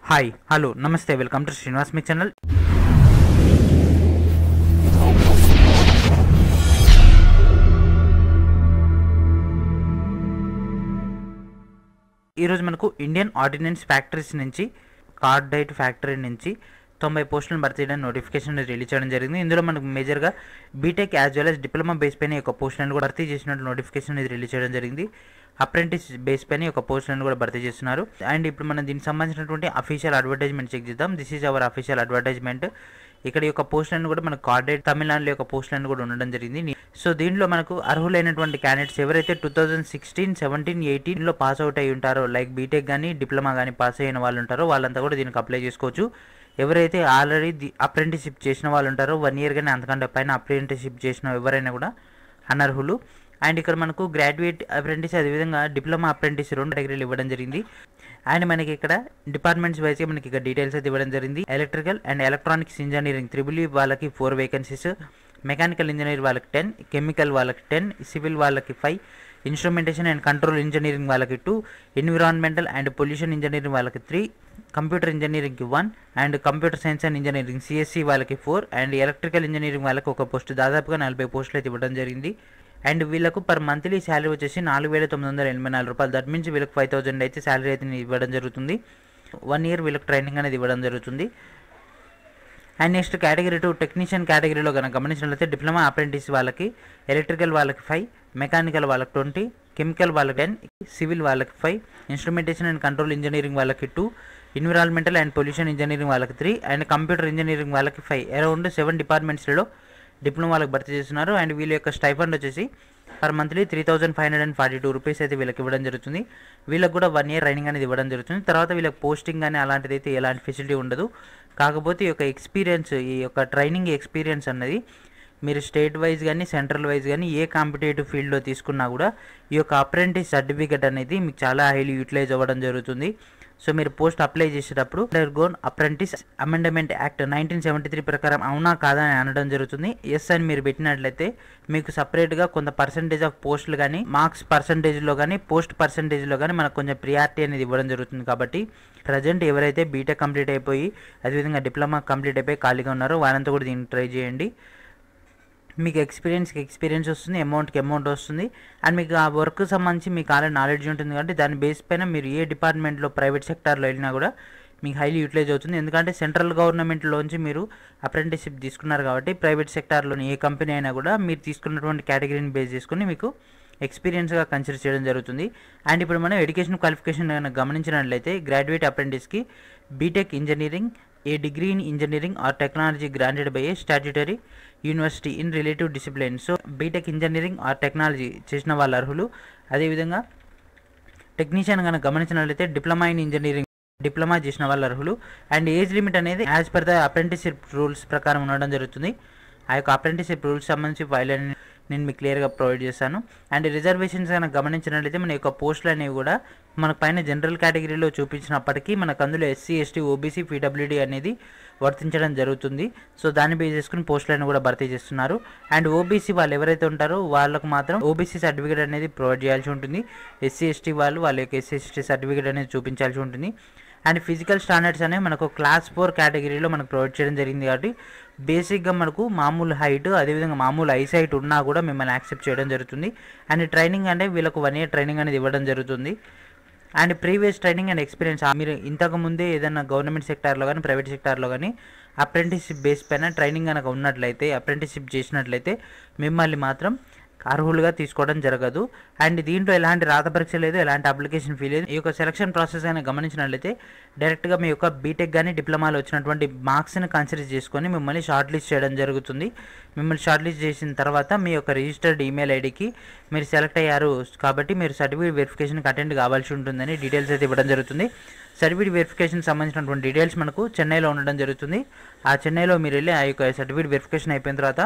Hi hello నమస్తే welcome to Srinivas me channel. ఈరోజు మనకు ఇండియన్ ఆర్డినెన్స్ ఫ్యాక్టరీస్ నుంచి కార్డైట్ ఫ్యాక్టరీ నుంచి 90 పోస్టులను భర్తీ చేయడానికి నోటిఫికేషన్ రిలీజ్ చేయడం జరిగింది. ఇందులో మనకు మేజర్గా BTech as well as diploma base పైన ఒక పోస్టులను కూడా భర్తీ చేసినట్టు నోటిఫికేషన్ రిలీజ్ చేయడం జరిగింది. అప్రెంటిస్ బేస్ పైన ఒక పోస్టులను కూడా భర్తీ చేస్తున్నారు. అండ్ ఇప్పుడు మనం దీనికి సంబంధించినటువంటి అఫీషియల్ అడ్వర్టైజ్మెంట్ చెక్ చేద్దాం. This is our official advertisement. ఇక్కడ ఈ యొక్క పోస్టులను కూడా మనకు కార్డైట్ తమిళనాడులో యొక్క పోస్టులను కూడా ఉండడం జరిగింది. సో దీంట్లో మనకు అర్హులైనటువంటి క్యాండిడేట్స్ ఎవరైతే 2016, 17, 18లో పాస్ అవుట్ అయి ఉంటారో, లైక్ బీటెక్ కానీ డిప్లొమా కానీ పాస్ అయిన వాళ్ళు ఉంటారో వాళ్ళంతా కూడా దీనికి అప్లై చేసుకోవచ్చు. ఎవరైతే ఆల్రెడీ అప్రెంటిస్షిప్ చేసిన వాళ్ళు ఉంటారో 1 year కానీ అంతకంటే పైన అప్రెంటిస్షిప్ చేసిన ఎవరైనా కూడా అనర్హులు. అండ్ ఇక్కడ మనకు గ్రాడ్యుయేట్ అప్రెంటిస్ అదేవిధంగా డిప్లొమా అప్రెంటిస్ 2 కేటగిరీలు ఇవ్వడం జరిగింది. అండ్ మనకి ఇక్కడ డిపార్ట్మెంట్స్ వైజ్గా మనకి ఇక్కడ డీటెయిల్స్ అయితే ఇవ్వడం జరిగింది. Electrical and electronics engineering triple వాళ్ళకి 4 వేకెన్సీస్, మెకానికల్ ఇంజనీర్ వాళ్ళకి 10, కెమికల్ వాళ్ళకి 10, సివిల్ వాళ్ళకి 5, ఇన్స్ట్రుమెంటేషన్ అండ్ కంట్రోల్ ఇంజనీరింగ్ వాళ్ళకి 2, ఎన్విరాన్మెంటల్ అండ్ పొల్యూషన్ ఇంజనీరింగ్ వాళ్ళకి 3, కంప్యూటర్ ఇంజనీరింగ్కి 1, and computer science and engineering CSC వాళ్ళకి 4, అండ్ ఎలక్ట్రికల్ ఇంజనీరింగ్ వాళ్ళకి ఒక పోస్ట్, దాదాపుగా 40 పోస్టులు అయితే ఇవ్వడం జరిగింది. అండ్ వీళ్ళకు పర్ మంత్లీ శాలరీ వచ్చేసి 4,984 రూపాయలు. దట్ మీన్స్ వీళ్ళకి 5,000 అయితే శాలరీ అయితే ఇవ్వడం జరుగుతుంది. 1 year వీళ్ళకి ట్రైనింగ్ అనేది ఇవ్వడం జరుగుతుంది. అండ్ నెక్స్ట్ కేటగిరీ 2 టెక్నీషియన్ కేటగిరీలో కనుక గమనించినట్లయితే డిప్లొమా అప్రెంటిస్ వాళ్ళకి ఎలక్ట్రికల్ వాళ్ళకి 5, మెకానికల్ వాళ్ళకి 20, కెమికల్ వాళ్ళకి 10, సివిల్ వాళ్ళకి 5, ఇన్స్ట్రుమెంటేషన్ అండ్ కంట్రోల్ ఇంజనీరింగ్ వాళ్ళకి 2, ఎన్విరాన్మెంటల్ అండ్ పొల్యూషన్ ఇంజనీరింగ్ వాళ్ళకి 3, అండ్ కంప్యూటర్ ఇంజనీరింగ్ వాళ్ళకి 5. అరౌండ్ 7 డిపార్ట్మెంట్స్లలో డిప్లొమా వాళ్ళకి భర్తీ చేస్తున్నారు. అండ్ వీళ్ళ యొక్క స్టైఫండ్ వచ్చేసి పర్ మంత్లీ 3,542 రూపీస్ అయితే వీళ్ళకి ఇవ్వడం జరుగుతుంది. వీళ్ళకి కూడా 1 year ట్రైనింగ్ అనేది ఇవ్వడం జరుగుతుంది. తర్వాత వీళ్ళకి పోస్టింగ్ కానీ అలాంటిది అయితే ఎలాంటి ఫెసిలిటీ ఉండదు. కాకపోతే ఈ యొక్క ఎక్స్పీరియన్స్, ఈ యొక్క ట్రైనింగ్ ఎక్స్పీరియన్స్ అన్నది మీరు స్టేట్ వైజ్ కానీ సెంట్రల్ వైజ్ కానీ ఏ కాంపిటేటివ్ ఫీల్డ్లో తీసుకున్నా కూడా ఈ యొక్క అప్రెంటిస్ సర్టిఫికేట్ అనేది మీకు చాలా హైలీ యూటిలైజ్ అవ్వడం జరుగుతుంది. సో మీరు పోస్ట్ అప్లై చేసేటప్పుడు అండర్గోన్ అప్రెంటిస్ అమెండ్మెంట్ యాక్ట్ 1973 ప్రకారం అవునా కాదా అని అనడం జరుగుతుంది. ఎస్ అని మీరు పెట్టినట్లయితే మీకు సపరేట్గా కొంత పర్సంటేజ్ ఆఫ్ పోస్టులు కానీ మార్క్స్ పర్సంటేజ్లో కానీ పోస్ట్ పర్సంటేజ్లో కానీ మనకు కొంచెం ప్రియారిటీ అనేది ఇవ్వడం జరుగుతుంది. కాబట్టి ప్రజెంట్ ఎవరైతే బీటెక్ కంప్లీట్ అయిపోయి అదేవిధంగా డిప్లొమా కంప్లీట్ అయిపోయి ఖాళీగా ఉన్నారో వారంతా కూడా దీన్ని ట్రై చేయండి. మీకు ఎక్స్పీరియన్స్ వస్తుంది, అమౌంట్కి అమౌంట్ వస్తుంది. అండ్ మీకు ఆ వర్క్ సంబంధించి మీకు ఆల్రెడీ నాలెడ్జ్ ఉంటుంది కాబట్టి దాని బేస్ పైన మీరు ఏ డిపార్ట్మెంట్లో ప్రైవేట్ సెక్టార్లో వెళ్ళినా కూడా మీకు హైలీ యూటిలైజ్ అవుతుంది. ఎందుకంటే సెంట్రల్ గవర్నమెంట్లోంచి మీరు అప్రెంటిస్షిప్ తీసుకున్నారు కాబట్టి ప్రైవేట్ సెక్టార్లోని ఏ కంపెనీ అయినా కూడా మీరు తీసుకున్నటువంటి కేటగిరీని బేస్ చేసుకుని మీకు ఎక్స్పీరియన్స్గా కన్సిడర్ చేయడం జరుగుతుంది. అండ్ ఇప్పుడు మనం ఎడ్యుకేషన్ క్వాలిఫికేషన్ గమనించినట్లయితే గ్రాడ్యుయేట్ అప్రెంటిస్కి BTech engineering, a degree in engineering or technology granted by a statutory university in relative discipline. So BTech engineering or technology చేసిన వాళ్ళు అర్హులు. అదేవిధంగా టెక్నీషియన్ కనుక గమనించినట్లయితే డిప్లొమా ఇన్ ఇంజనీరింగ్ డిప్లొమా చేసిన వాళ్ళు అర్హులు. అండ్ ఏజ్ లిమిట్ అనేది as per the apprenticeship rules ప్రకారం ఉండడం జరుగుతుంది. ఆ యొక్క అప్రెంటిస్షిప్ రూల్స్ సంబంధించి ఫైల్ అని నేను మీకు క్లియర్గా ప్రొవైడ్ చేస్తాను. అండ్ రిజర్వేషన్స్ కనుక గమనించినట్లయితే మన యొక్క పోస్టులు అనేవి కూడా మనకు పైన జనరల్ కేటగిరీలో చూపించినప్పటికీ మనకు అందులో ఎస్సీ, ఎస్టీ, ఓబీసీ, పీడబ్ల్యూడీ అనేది వర్తించడం జరుగుతుంది. సో దాన్ని బేస్ చేసుకుని పోస్టులను కూడా భర్తీ చేస్తున్నారు. అండ్ ఓబీసీ వాళ్ళు ఎవరైతే ఉంటారో వాళ్ళకు మాత్రం ఓబీసీ సర్టిఫికేట్ అనేది ప్రొవైడ్ చేయాల్సి ఉంటుంది. ఎస్సీ, ఎస్టీ వాళ్ళు వాళ్ళ యొక్క ఎస్సీ, ఎస్టీ సర్టిఫికేట్ అనేది చూపించాల్సి ఉంటుంది. అండ్ ఫిజికల్ స్టాండర్డ్స్ అనేవి మనకు క్లాస్ 4 కేటగిరీలో మనకు ప్రొవైడ్ చేయడం జరిగింది. కాబట్టి బేసిక్గా మనకు మామూలు హైట్ అదేవిధంగా మామూలు ఐసైట్ ఉన్నా కూడా మిమ్మల్ని యాక్సెప్ట్ చేయడం జరుగుతుంది. అండ్ ట్రైనింగ్ అంటే వీళ్ళకు 1 year ట్రైనింగ్ అనేది ఇవ్వడం జరుగుతుంది. And previous training and experience మీరు ఇంతకుముందే ఏదైనా గవర్నమెంట్ సెక్టార్లో కానీ ప్రైవేట్ సెక్టార్లో కానీ అప్రెంటిస్షిప్ బేస్ పైన ట్రైనింగ్ కనుక ఉన్నట్లయితే అప్రెంటిస్షిప్ చేసినట్లయితే మిమ్మల్ని మాత్రం అర్హులుగా తీసుకోవడం జరగదు. అండ్ దీంట్లో ఎలాంటి రాత పరీక్ష లేదు, ఎలాంటి అప్లికేషన్ ఫీ లేదు. ఈ యొక్క సెలక్షన్ ప్రాసెస్ అయినా గమనించినట్లయితే డైరెక్ట్గా మీ యొక్క బీటెక్ కానీ డిప్లొమాలో వచ్చినటువంటి మార్క్స్ని కన్సిడర్ చేసుకొని మిమ్మల్ని షార్ట్ లిస్ట్ చేయడం జరుగుతుంది. మిమ్మల్ని షార్ట్ లిస్ట్ చేసిన తర్వాత మీ యొక్క రిజిస్టర్డ్ ఈమెయిల్ ఐడికి మీరు సెలెక్ట్ అయ్యారు కాబట్టి మీరు సర్టిఫికేట్ వెరిఫికేషన్కి అటెండ్ కావాల్సి ఉంటుందని డీటెయిల్స్ అయితే ఇవ్వడం జరుగుతుంది. సర్టిఫికేట్ వెరిఫికేషన్ సంబంధించినటువంటి డీటెయిల్స్ మనకు చెన్నైలో ఉండడం జరుగుతుంది. ఆ చెన్నైలో మీరు వెళ్ళి ఆ యొక్క సర్టిఫికేట్ వెరిఫికేషన్ అయిపోయిన తర్వాత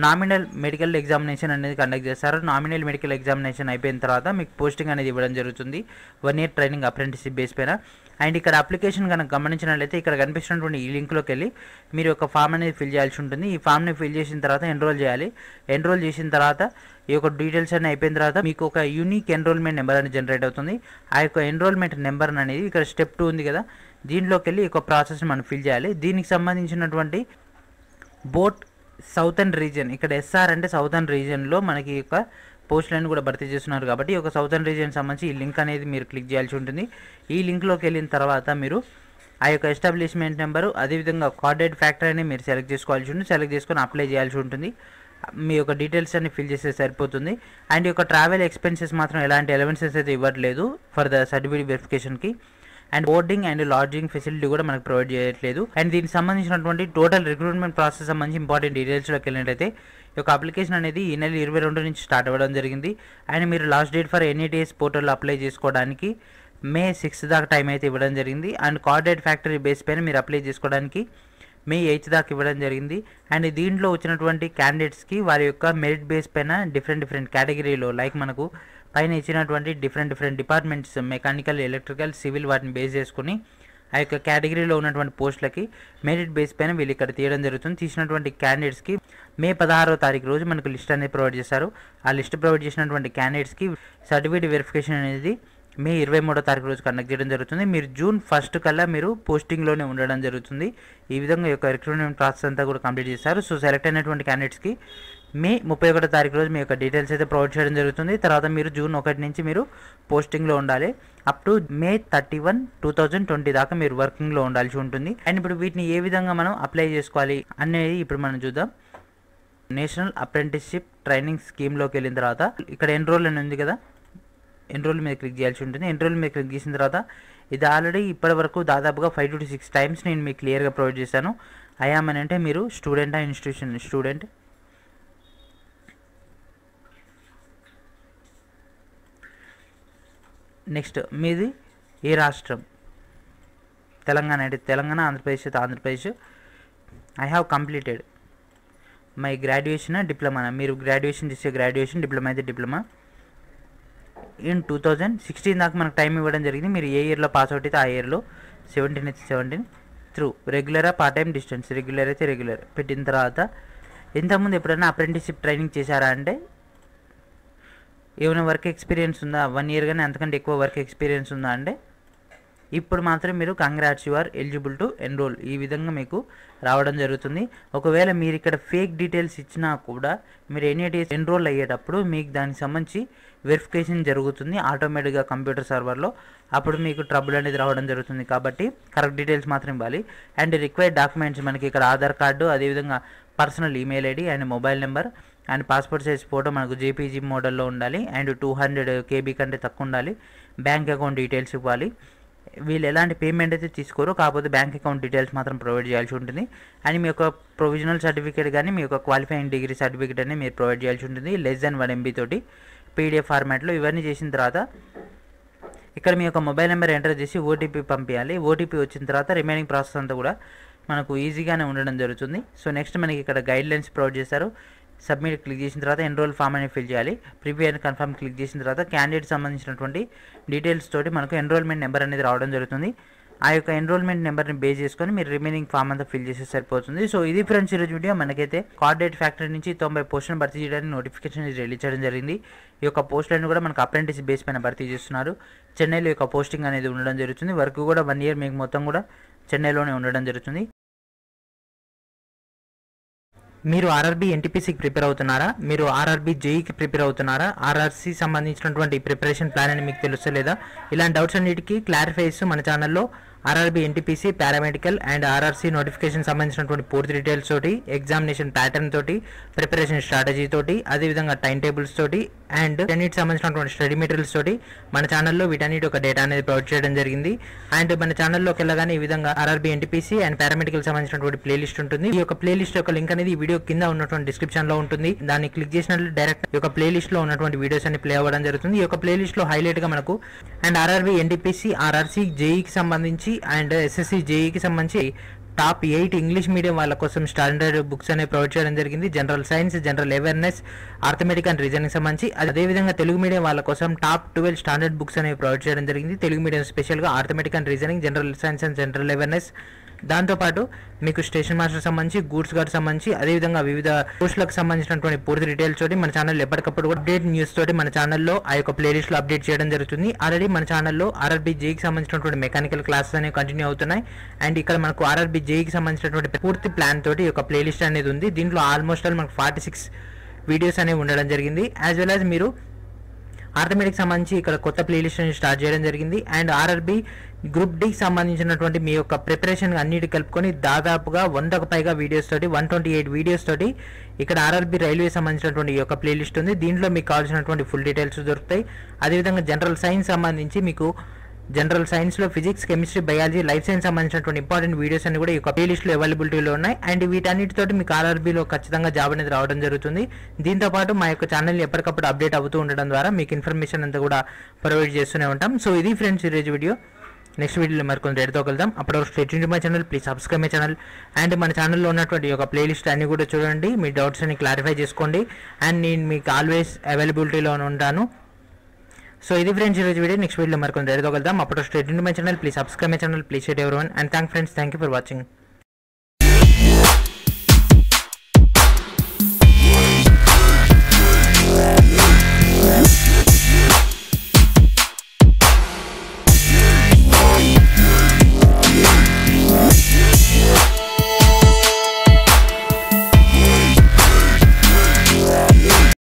నామినల్ మెడికల్ ఎగ్జామినేషన్ అనేది కండక్ట్ చేస్తారు. నామినల్ మెడికల్ ఎగ్జామినేషన్ అయిపోయిన తర్వాత మీకు పోస్టింగ్ అనేది ఇవ్వడం జరుగుతుంది 1 year ట్రైనింగ్ అప్రెంటిస్షిప్ బేస్ పైన. అండ్ ఇక్కడ అప్లికేషన్ కనుక గమనించినట్లయితే ఇక్కడ కనిపిస్తున్నటువంటి ఈ లింక్లోకి వెళ్ళి మీరు ఒక ఫామ్ అనేది ఫిల్ చేయాల్సి ఉంటుంది. ఈ ఫామ్ని ఫిల్ చేసిన తర్వాత ఎన్రోల్ చేయాలి. ఎన్రోల్ చేసిన తర్వాత ఈ యొక్క డీటెయిల్స్ అన్నీ అయిపోయిన తర్వాత మీకు ఒక యూనిక్ ఎన్రోల్మెంట్ నెంబర్ అనేది జనరేట్ అవుతుంది. ఆ యొక్క ఎన్రోల్మెంట్ నెంబర్ అనేది ఇక్కడ స్టెప్ 2 ఉంది కదా, దీంట్లోకి వెళ్ళి ఈ యొక్క ప్రాసెస్ని మనం ఫిల్ చేయాలి. దీనికి సంబంధించినటువంటి బోట్ సౌతర్న్ రీజియన్, ఇక్కడ ఎస్ఆర్ అంటే సౌతర్న్ రీజియన్లో మనకి యొక్క పోస్టులను కూడా భర్తీ చేస్తున్నారు కాబట్టి ఒక సౌతర్న్ రీజియన్ సంబంధించి ఈ లింక్ అనేది మీరు క్లిక్ చేయాల్సి ఉంటుంది. ఈ లింక్లోకి వెళ్ళిన తర్వాత మీరు ఆ యొక్క ఎస్టాబ్లిష్మెంట్ నెంబరు అదేవిధంగా కార్డెడ్ ఫ్యాక్టర్ అని మీరు సెలెక్ట్ చేసుకోవాల్సి ఉంటుంది. సెలెక్ట్ చేసుకొని అప్లై చేయాల్సి ఉంటుంది. మీ యొక్క డీటెయిల్స్ అన్ని ఫిల్ చేస్తే సరిపోతుంది. అండ్ ఈ యొక్క ట్రావెల్ ఎక్స్పెన్సెస్ మాత్రం ఎలాంటి అలవెన్సెస్ అయితే ఇవ్వట్లేదు ఫర్ ద సర్టిఫికేట్ వెరిఫికేషన్కి. And boarding and lodging facility కూడా మనకు ప్రొవైడ్ చేయట్లేదు. అండ్ దీనికి సంబంధించినటువంటి టోటల్ రిక్రూట్మెంట్ ప్రాసెస్ సంబంధించి ఇంపార్టెంట్ డీటెయిల్స్లోకి వెళ్ళినట్టయితే ఈ యొక్క అప్లికేషన్ అనేది ఈ నెల 22 నుంచి స్టార్ట్ అవ్వడం జరిగింది. అండ్ మీరు లాస్ట్ డేట్ ఫర్ NATS పోర్టల్లో అప్లై చేసుకోవడానికి May 6 దాకా టైం అయితే ఇవ్వడం జరిగింది. అండ్ కార్డెడ్ ఫ్యాక్టరీ బేస్ పైన మీరు అప్లై చేసుకోవడానికి May 8 దాకా ఇవ్వడం జరిగింది. అండ్ దీంట్లో వచ్చినటువంటి క్యాండిడేట్స్కి వారి యొక్క మెరిట్ బేస్ పైన డిఫరెంట్ కేటగిరీలో లైక్ మనకు పైన ఇచ్చినటువంటి different departments mechanical, electrical, civil వాటిని బేస్ చేసుకుని ఆ యొక్క కేటగిరీలో ఉన్నటువంటి పోస్టులకి మెరిట్ బేస్ పైన వీళ్ళు ఇక్కడ తీయడం జరుగుతుంది. తీసినటువంటి క్యాండిడేట్స్కి May 16వ తారీఖు రోజు మనకు లిస్ట్ అనేది ప్రొవైడ్ చేశారు. ఆ లిస్ట్ ప్రొవైడ్ చేసినటువంటి క్యాండిడేట్స్కి సర్టిఫికేట్ వెరిఫికేషన్ అనేది May 23వ తారీఖు రోజు కండక్ట్ చేయడం జరుగుతుంది. మీరు June 1 కల్లా మీరు పోస్టింగ్లోనే ఉండడం జరుగుతుంది. ఈ విధంగా ఈ యొక్క రిక్రూట్మెంట్ ప్రాసెస్ అంతా కూడా కంప్లీట్ చేశారు. సో సెలెక్ట్ అయినటువంటి క్యాండిడేట్స్కి May 31వ తారీఖు రోజు మీ యొక్క డీటెయిల్స్ అయితే ప్రొవైడ్ చేయడం జరుగుతుంది. తర్వాత మీరు June 1 నుంచి మీరు పోస్టింగ్లో ఉండాలి. అప్ టు May 31, 2020 దాకా మీరు వర్కింగ్లో ఉండాల్సి ఉంటుంది. అండ్ ఇప్పుడు వీటిని ఏ విధంగా మనం అప్లై చేసుకోవాలి అనేది ఇప్పుడు మనం చూద్దాం. నేషనల్ అప్రెంటిస్షిప్ ట్రైనింగ్ స్కీమ్లోకి వెళ్ళిన తర్వాత ఇక్కడ ఎన్రోల్ అని ఉంది కదా, ఎన్రోల్ మీద క్లిక్ చేయాల్సి ఉంటుంది. ఎన్రోల్ మీద క్లిక్ చేసిన తర్వాత ఇది ఆల్రెడీ ఇప్పటి వరకు దాదాపుగా 5 to 6 టైమ్స్ నేను మీకు క్లియర్గా ప్రొవైడ్ చేశాను. అయ్యామని అంటే మీరు స్టూడెంటా ఇన్స్టిట్యూషన్, స్టూడెంట్. నెక్స్ట్ మీది ఏ రాష్ట్రం, తెలంగాణ అంటే తెలంగాణ, ఆంధ్రప్రదేశ్ అయితే Andhra Pradesh. I have completed my graduation diploma, మీరు గ్రాడ్యుయేషన్ చేసే గ్రాడ్యుయేషన్, డిప్లొమా అయితే డిప్లొమా ఇన్ 2016 దాకా మనకు టైం ఇవ్వడం జరిగింది. మీరు ఏ ఇయర్లో పాస్ అవుట్ అయితే ఆ ఇయర్లో 17 అయితే 17 త్రూ రెగ్యులరా పార్ట్ టైం డిస్టెన్స్, రెగ్యులర్ అయితే రెగ్యులర్ పెట్టిన తర్వాత ఇంతకుముందు ఎప్పుడైనా అప్రెంటిస్షిప్ ట్రైనింగ్ చేశారా అంటే ఏమైనా వర్క్ ఎక్స్పీరియన్స్ ఉందా, 1 year కానీ అంతకంటే ఎక్కువ వర్క్ ఎక్స్పీరియన్స్ ఉందా అంటే ఇప్పుడు మాత్రం మీరు congrats you are eligible to enroll ఈ విధంగా మీకు రావడం జరుగుతుంది. ఒకవేళ మీరు ఇక్కడ ఫేక్ డీటెయిల్స్ ఇచ్చినా కూడా మీరు NATS ఎన్రోల్ అయ్యేటప్పుడు మీకు దానికి సంబంధించి వెరిఫికేషన్ జరుగుతుంది ఆటోమేటిక్గా కంప్యూటర్ సర్వర్లో. అప్పుడు మీకు ట్రబుల్ అనేది రావడం జరుగుతుంది. కాబట్టి కరెక్ట్ డీటెయిల్స్ మాత్రం ఇవ్వాలి. అండ్ రిక్వైర్డ్ డాక్యుమెంట్స్ మనకి ఇక్కడ ఆధార్ కార్డు, అదేవిధంగా personal email ID and mobile number and passport size photo మనకు JPG మోడల్లో ఉండాలి. అండ్ 200 KB కంటే తక్కువ ఉండాలి. బ్యాంక్ అకౌంట్ డీటెయిల్స్ ఇవ్వాలి. వీళ్ళు ఎలాంటి పేమెంట్ అయితే తీసుకోరు, కాకపోతే బ్యాంక్ అకౌంట్ డీటెయిల్స్ మాత్రం ప్రొవైడ్ చేయాల్సి ఉంటుంది. అండ్ మీ యొక్క ప్రొవిజనల్ సర్టిఫికేట్ కానీ మీ యొక్క క్వాలిఫైయింగ్ డిగ్రీ సర్టిఫికేట్ అని మీరు ప్రొవైడ్ చేయాల్సి ఉంటుంది. లెస్ దెన్ 1 MB తోటి PDF ఫార్మాట్లో. ఇవన్నీ చేసిన తర్వాత ఇక్కడ మీ యొక్క మొబైల్ నెంబర్ ఎంటర్ చేసి OTP పంపించాలి. OTP వచ్చిన తర్వాత రిమైనింగ్ ప్రాసెస్ అంతా కూడా మనకు ఈజీగానే ఉండడం జరుగుతుంది. సో నెక్స్ట్ మనకి ఇక్కడ గైడ్లైన్స్ ప్రొవైడ్ చేస్తారు. సబ్మిట్ క్లిక్ చేసిన తర్వాత ఎన్రోల్ ఫామ్ అని ఫిల్ చేయాలి. ప్రివ్యూ అండ్ కన్ఫర్మ్ క్లిక్ చేసిన తర్వాత క్యాండిడేట్ సంబంధించినటువంటి డీటెయిల్స్ తోటి మనకు ఎన్రోల్మెంట్ నెంబర్ అనేది రావడం జరుగుతుంది. ఆ యొక్క ఎన్రోల్మెంట్ నెంబర్ని బేస్ చేసుకొని మీరు రిమైనింగ్ ఫామ్ అంతా ఫిల్ చేస్తే సరిపోతుంది. సో ఇది ఫ్రెండ్స్ ఈరోజు వీడియో. మనకైతే కార్డెడ్ ఫ్యాక్టరీ నుంచి 90 పోస్టులను భర్తీ చేయడానికి నోటిఫికేషన్ రిలీజ్ చేయడం జరిగింది. ఈ యొక్క పోస్టులను కూడా మనకు అప్రెంటిస్ బేస్ పైన భర్తీ చేస్తున్నారు. చెన్నైలో యొక్క పోస్టింగ్ అనేది ఉండడం జరుగుతుంది. వర్క్ కూడా 1 year మీకు మొత్తం కూడా చెన్నైలోనే ఉండడం జరుగుతుంది. మీరు RRB NTPCకి ప్రిపేర్ అవుతున్నారా, మీరు RRB JEEకి ప్రిపేర్ అవుతున్నారా, RRC సంబంధించినటువంటి ప్రిపరేషన్ ప్లాన్ అని మీకు తెలుస్తలేదా, ఇలాంటి డౌట్స్ అన్నిటికీ క్లారిఫై చేస్తూ మన ఛానల్లో RRB NTPC paramedical and RRC notification సంబంధించినటువంటి పూర్తి డీటెయిల్స్ తోటి, ఎగ్జామినేషన్ ప్యాటర్న్ తోటి, ప్రిపరేషన్ స్ట్రాటజీ తోటి, అదేవిధంగా టైం టేబుల్స్ తోటి అండ్ వీటన్నిటికి సంబంధించినటువంటి స్టడీ మెటీరియల్స్ తోటి మన ఛానల్లో వీటన్నిటి ఒక డేటా అనేది ప్రొవైడ్ చేయడం జరిగింది. అండ్ మన ఛానల్లోకి వెళ్ళగానే ఈ విధంగా RRB NTPC అండ్ పారామెడికల్ సంబంధించినటువంటి ప్లేలిస్ట్ ఉంటుంది. ఈ యొక్క ప్లేలిస్ట్ యొక్క లింక్ అనేది ఈ వీడియో కింద ఉన్నటువంటి డిస్క్రిప్షన్ లో ఉంటుంది. దాన్ని క్లిక్ చేసినట్లు డైరెక్ట్ ఈ యొక్క ప్లేలిస్ట్ లో ఉన్నటువంటి వీడియోస్ అన్ని ప్లే అవ్వడం జరుగుతుంది. ఈ యొక్క ప్లేలిస్ట్ లో హైలైట్ గా మనకు అండ్ RRB NTPC RRC JEEకి సంబంధించి అండ్ SSC JEEకి సంబంధించి టాప్ 8 ఇంగ్లీష్ మీడియం వాళ్ళ కోసం స్టాండర్డ్ బుక్స్ అనేవి ప్రొవైడ్ చేయడం జరిగింది. General science, general awareness, arithmetic and reasoning సంబంధించి. అదేవిధంగా తెలుగు మీడియం వాళ్ళ కోసం టాప్ 12 స్టాండర్డ్ బుక్స్ అనేవి ప్రొవైడ్ చేయడం జరిగింది. తెలుగు మీడియం స్పెషల్గా arithmetic and reasoning, general science and general awareness. దాంతోపాటు మీకు స్టేషన్ మాస్టర్ సంబంధించి, గూడ్స్ గార్డ్ సంబంధించి, అదేవిధంగా వివిధ పోస్టులకు సంబంధించినటువంటి పూర్తి డీటెయిల్స్ తోటి మన ఛానల్ ఎప్పటికప్పుడు కూడా అప్డేట్ న్యూస్ తోటి మన ఛానల్లో ఆ యొక్క ప్లేలిస్ట్లో అప్డేట్ చేయడం జరుగుతుంది. ఆల్రెడీ మన ఛానల్లో ఆర్ఆర్బీ జేఈకి సంబంధించినటువంటి మెకానికల్ క్లాసెస్ అనేవి కంటిన్యూ అవుతున్నాయి. అండ్ ఇక్కడ మనకు ఆర్ఆర్బీ జేఈకి సంబంధించినటువంటి పూర్తి ప్లాన్ తోటి ఒక ప్లేలిస్ట్ అనేది ఉంది. దీంట్లో ఆల్మోస్ట్ మనకు 46 వీడియోస్ అనేవి ఉండడం జరిగింది. యాజ్ వెల్ యాజ్ మీరు ఆర్థమెటిక్ సంబంధించి ఇక్కడ కొత్త ప్లేలిస్ట్ అనేది స్టార్ట్ చేయడం జరిగింది. అండ్ ఆర్ఆర్బీ గ్రూప్ డికి సంబంధించినటువంటి మీ యొక్క ప్రిపరేషన్ అన్నిటి కలుపుకొని దాదాపుగా 100కు పైగా వీడియోస్ తోటి 128 వీడియోస్ తోటి ఇక్కడ ఆర్ఆర్బీ రైల్వే సంబంధించినటువంటి ఈ యొక్క ప్లేలిస్ట్ ఉంది. దీంట్లో మీకు కావాల్సినటువంటి ఫుల్ డీటెయిల్స్ దొరుకుతాయి. అదేవిధంగా జనరల్ సైన్స్ సంబంధించి మీకు జనరల్ సైన్స్లో physics, chemistry, biology, life science సంబంధించినటువంటి ఇంపార్టెంట్ వీడియోస్ అన్ని కూడా ఈ యొక్క ప్లేలిస్ట్లో అవైలబిలిటీలో ఉన్నాయి. అండ్ వీటన్నిటితోటి మీకు ఆర్ఆర్బీలో ఖచ్చితంగా జాబ్ అనేది రావడం జరుగుతుంది. దీంతోపాటు మా యొక్క ఛానల్ని ఎప్పటికప్పుడు అప్డేట్ అవుతూ ఉండడం ద్వారా మీకు ఇన్ఫర్మేషన్ అంతా కూడా ప్రొవైడ్ చేస్తూనే ఉంటాం. సో ఇది ఫ్రెండ్స్ ఈరోజు వీడియో. నెక్స్ట్ వీడియోలో మరికొంత రెడీతో వెళ్దాం. అప్పటివరకు stay tuned my channel, please subscribe my channel. And మన ఛానల్లో ఉన్నటువంటి ఒక ప్లేలిస్ట్ అన్ని కూడా చూడండి, మీ డౌట్స్ అన్ని క్లారిఫై చేసుకోండి. అండ్ నేను మీకు ఆల్వేస్ అవైలబిలిటీలో ఉంటాను. సో ఇది ఫ్రెండ్స్ ఈరోజు వీడియో. నెక్స్ట్ వీడియోలో మరికొంత రెడీతో వెళ్దాం. అప్పటివరకు stay tuned my channel, please subscribe my channel, please share everyone. And thank friends, thank you for watching.